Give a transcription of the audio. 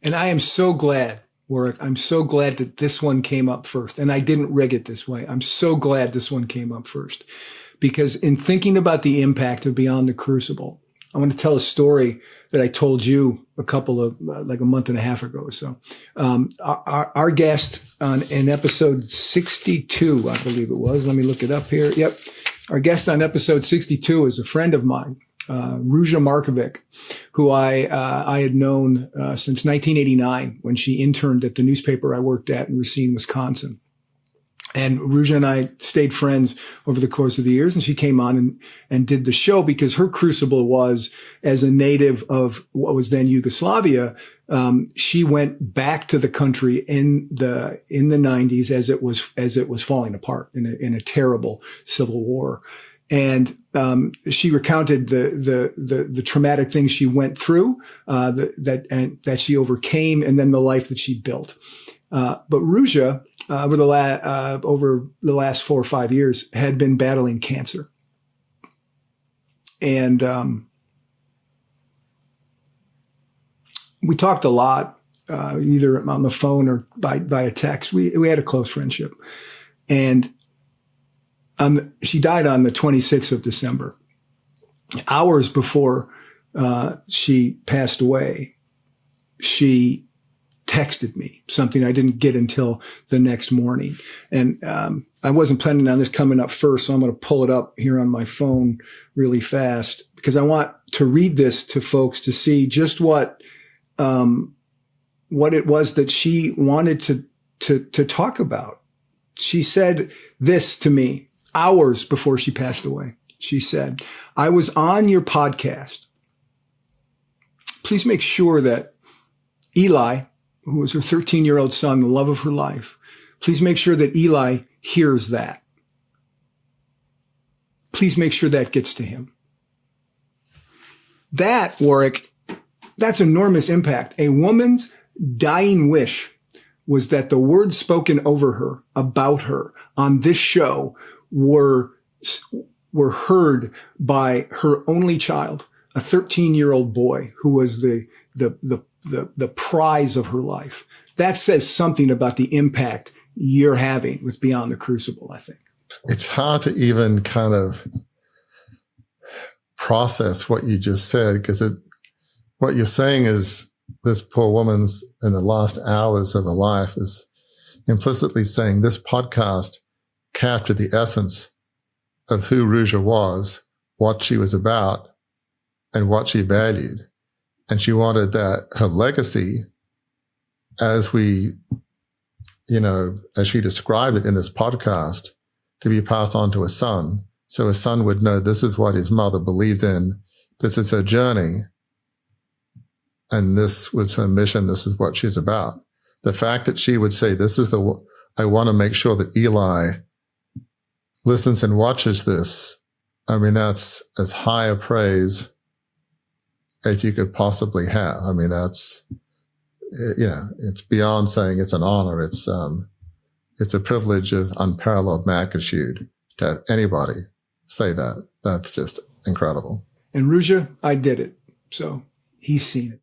And I am so glad, Warwick, I'm so glad that this one came up first. And I didn't rig it this way. I'm so glad this one came up first. Because in thinking about the impact of Beyond the Crucible, I want to tell a story that I told you like a month and a half ago or so. Our guest in episode 62, I believe it was. Let me look it up here. Yep. Our guest on episode 62 is a friend of mine, Ruja Markovic, who I had known since 1989 when she interned at the newspaper I worked at in Racine, Wisconsin. And Ruja and I stayed friends over the course of the years, and she came on and did the show because her crucible was, as a native of what was then Yugoslavia, she went back to the country in the 90s as it was falling apart in a terrible civil war. And she recounted the traumatic things she went through, that she overcame, and then the life that she built. But Ruja, over the last 4 or 5 years, had been battling cancer. And we talked a lot, either on the phone or via text. We had a close friendship. And she died on the 26th of December. Hours before she passed away, she texted me something I didn't get until the next morning. And I wasn't planning on this coming up first, so I'm going to pull it up here on my phone really fast because I want to read this to folks to see just what it was that she wanted to talk about. She said this to me hours before she passed away. She said, "I was on your podcast. Please make sure that Eli, who was her 13-year-old son, the love of her life, please make sure that Eli hears that. Please make sure that gets to him." That, Warwick, that's enormous impact. A woman's dying wish was that the words spoken over her, about her, on this show were heard by her only child, a 13-year-old boy who was the prize of her life. That says something about the impact you're having with Beyond the Crucible, I think. It's hard to even kind of process what you just said, because what you're saying is this poor woman's in the last hours of her life is implicitly saying this podcast captured the essence of who Ruja was, what she was about, and what she valued. And she wanted that her legacy, as she described it in this podcast, to be passed on to a son. So his son would know this is what his mother believes in. This is her journey. And this was her mission. This is what she's about. The fact that she would say, I want to make sure that Eli listens and watches this. I mean, that's as high a praise as you could possibly have. I mean, that's, it's beyond saying it's an honor. It's a privilege of unparalleled magnitude to have anybody say that. That's just incredible. And Ruja, I did it. So he's seen it.